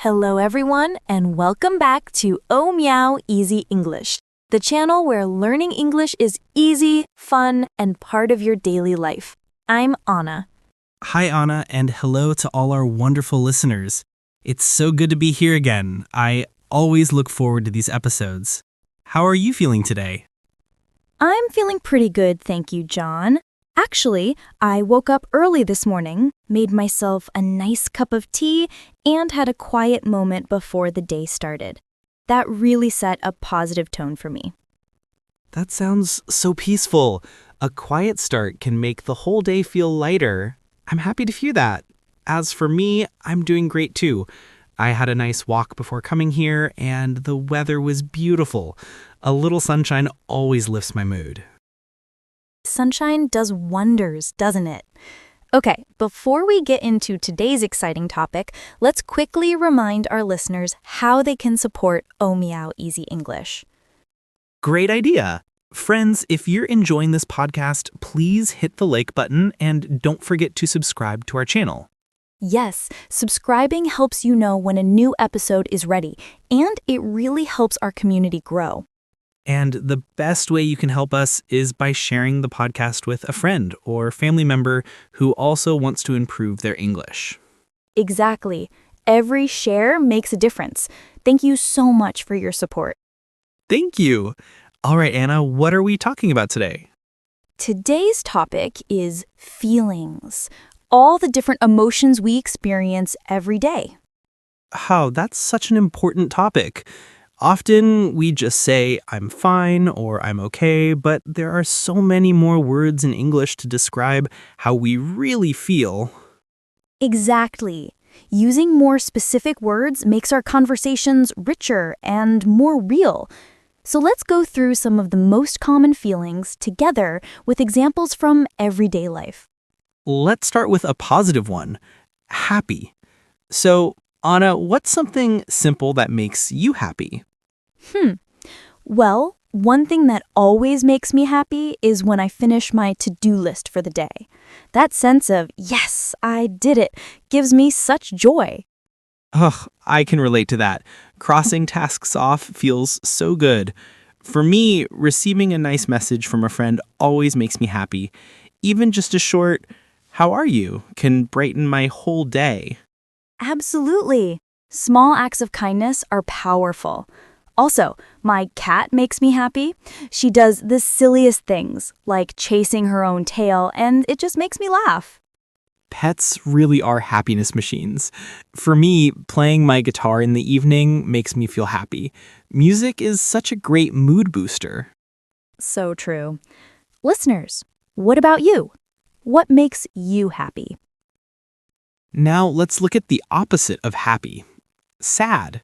Hello everyone, and welcome back to Oh Meow Easy English, the channel where learning English is easy, fun, and part of your daily life. I'm Anna. Hi, Anna, and hello to all our wonderful listeners. It's so good to be here again. I always look forward to these episodes. How are you feeling today? I'm feeling pretty good, thank you, John. Actually, I woke up early this morning, made myself a nice cup of tea, and had a quiet moment before the day started. That really set a positive tone for me. That sounds so peaceful. A quiet start can make the whole day feel lighter. I'm happy to hear that. As for me, I'm doing great too. I had a nice walk before coming here, and the weather was beautiful. A little sunshine always lifts my mood. Sunshine does wonders, doesn't it? Okay, before we get into today's exciting topic, let's quickly remind our listeners how they can support Oh Meow Easy English. Great idea! Friends, if you're enjoying this podcast, please hit the like button and don't forget to subscribe to our channel. Yes, subscribing helps you know when a new episode is ready, and it really helps our community grow. And the best way you can help us is by sharing the podcast with a friend or family member who also wants to improve their English. Exactly. Every share makes a difference. Thank you so much for your support. Thank you. All right, Anna, what are we talking about today? Today's topic is feelings, all the different emotions we experience every day. Wow, that's such an important topic. Often we just say, I'm fine or I'm okay, but there are so many more words in English to describe how we really feel. Exactly. Using more specific words makes our conversations richer and more real. So let's go through some of the most common feelings together with examples from everyday life. Let's start with a positive one, happy. So, Anna, what's something simple that makes you happy? Well, one thing that always makes me happy is when I finish my to-do list for the day. That sense of, yes, I did it, gives me such joy. Ugh, I can relate to that. Crossing tasks off feels so good. For me, receiving a nice message from a friend always makes me happy. Even just a short, "How are you?" can brighten my whole day. Absolutely. Small acts of kindness are powerful. Also, my cat makes me happy. She does the silliest things, like chasing her own tail, and it just makes me laugh. Pets really are happiness machines. For me, playing my guitar in the evening makes me feel happy. Music is such a great mood booster. So true. Listeners, what about you? What makes you happy? Now let's look at the opposite of happy, sad.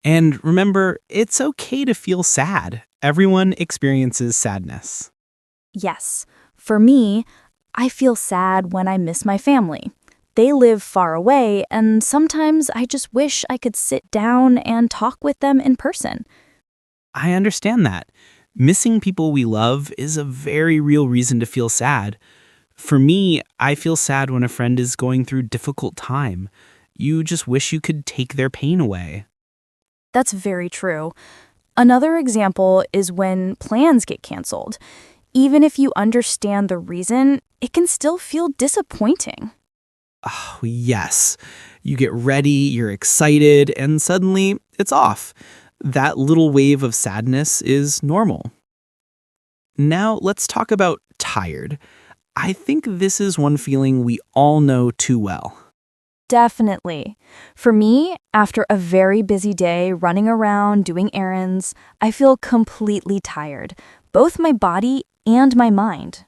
And remember, it's okay to feel sad. Everyone experiences sadness. Yes. For me, I feel sad when I miss my family. They live far away, and sometimes I just wish I could sit down and talk with them in person. I understand that. Missing people we love is a very real reason to feel sad. For me, I feel sad when a friend is going through a difficult time. You just wish you could take their pain away. That's very true. Another example is when plans get canceled. Even if you understand the reason, it can still feel disappointing. Oh, yes. You get ready, you're excited, and suddenly it's off. That little wave of sadness is normal. Now let's talk about tired. I think this is one feeling we all know too well. Definitely. For me, after a very busy day running around doing errands, I feel completely tired, both my body and my mind.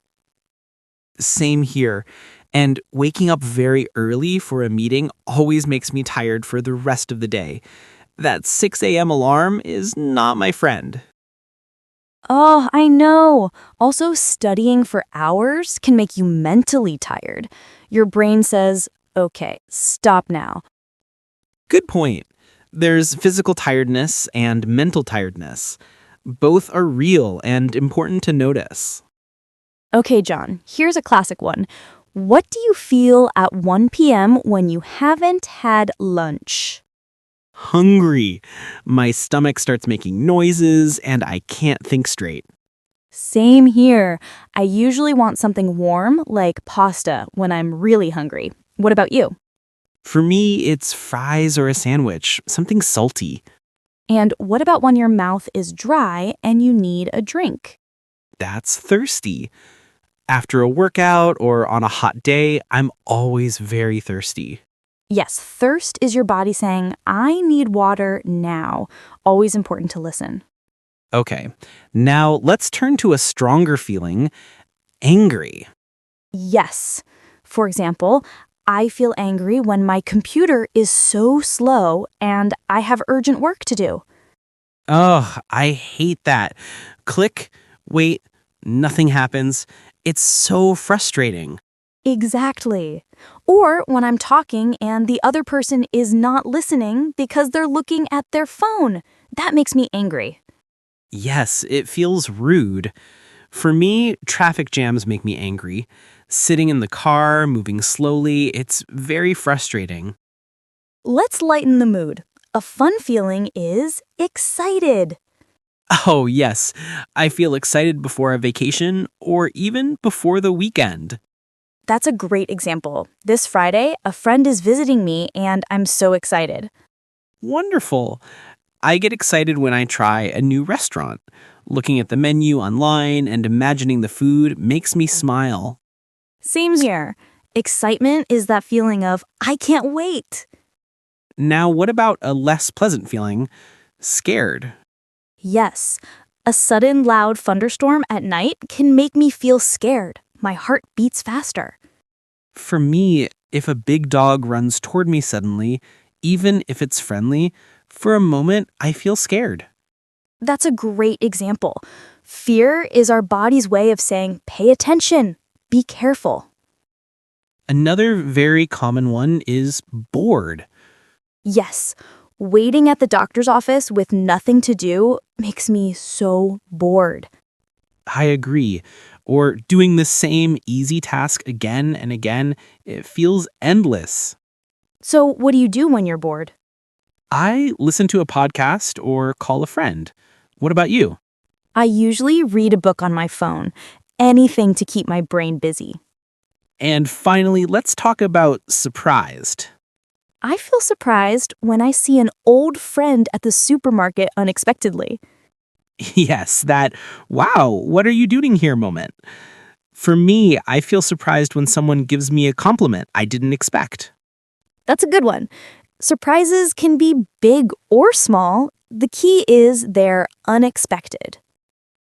Same here. And waking up very early for a meeting always makes me tired for the rest of the day. That 6 a.m. alarm is not my friend. Oh, I know. Also, studying for hours can make you mentally tired. Your brain says, okay, stop now. Good point. There's physical tiredness and mental tiredness. Both are real and important to notice. Okay, John, here's a classic one. What do you feel at 1 p.m. when you haven't had lunch? Hungry. My stomach starts making noises and I can't think straight. Same here. I usually want something warm, like pasta, when I'm really hungry. What about you? For me, it's fries or a sandwich, something salty. And what about when your mouth is dry and you need a drink? That's thirsty. After a workout or on a hot day, I'm always very thirsty. Yes, thirst is your body saying, I need water now. Always important to listen. Okay, now let's turn to a stronger feeling, angry. Yes. For example, I feel angry when my computer is so slow and I have urgent work to do. Oh, I hate that. Click, wait, nothing happens. It's so frustrating. Exactly. Or when I'm talking and the other person is not listening because they're looking at their phone. That makes me angry. Yes, it feels rude. For me, traffic jams make me angry. Sitting in the car, moving slowly, it's very frustrating. Let's lighten the mood. A fun feeling is excited. Oh, yes, I feel excited before a vacation or even before the weekend. That's a great example. This Friday, a friend is visiting me and I'm so excited. Wonderful. I get excited when I try a new restaurant. Looking at the menu online and imagining the food makes me smile. Same here. Excitement is that feeling of, I can't wait. Now, what about a less pleasant feeling? Scared. Yes, a sudden loud thunderstorm at night can make me feel scared. My heart beats faster. For me, if a big dog runs toward me suddenly, even if it's friendly, for a moment I feel scared. That's a great example. Fear is our body's way of saying, pay attention, be careful. Another very common one is bored. Yes, waiting at the doctor's office with nothing to do makes me so bored. I agree. Or doing the same easy task again and again, it feels endless. So, what do you do when you're bored? I listen to a podcast or call a friend. What about you? I usually read a book on my phone, anything to keep my brain busy. And finally, let's talk about surprised. I feel surprised when I see an old friend at the supermarket unexpectedly. Yes, that, wow, what are you doing here moment. For me, I feel surprised when someone gives me a compliment I didn't expect. That's a good one. Surprises can be big or small. The key is they're unexpected.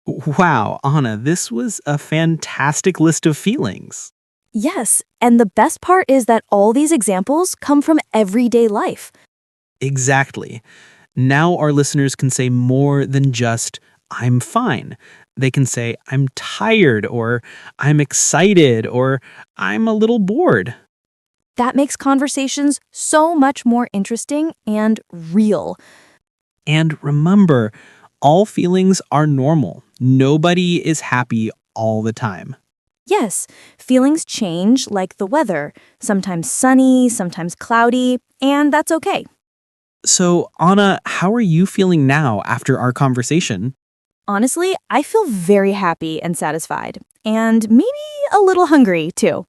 Wow, Anna, this was a fantastic list of feelings. Yes, and the best part is that all these examples come from everyday life. Exactly. Now our listeners can say more than just, I'm fine. They can say, I'm tired, or I'm excited, or I'm a little bored. That makes conversations so much more interesting and real. And remember, all feelings are normal. Nobody is happy all the time. Yes, feelings change like the weather, sometimes sunny, sometimes cloudy, and that's okay. So, Anna, how are you feeling now after our conversation? Honestly, I feel very happy and satisfied, and maybe a little hungry too.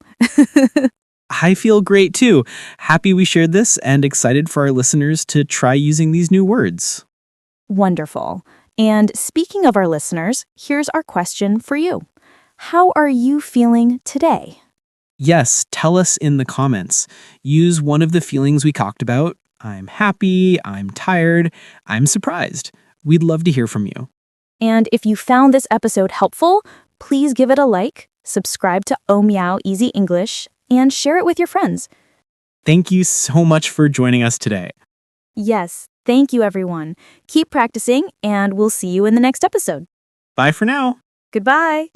I feel great too. Happy we shared this and excited for our listeners to try using these new words. Wonderful. And speaking of our listeners, here's our question for you. How are you feeling today? Yes, tell us in the comments. Use one of the feelings we talked about. I'm happy, I'm tired, I'm surprised. We'd love to hear from you. And if you found this episode helpful, please give it a like, subscribe to Oh Meow Easy English, and share it with your friends. Thank you so much for joining us today. Yes, thank you everyone. Keep practicing, and we'll see you in the next episode. Bye for now. Goodbye.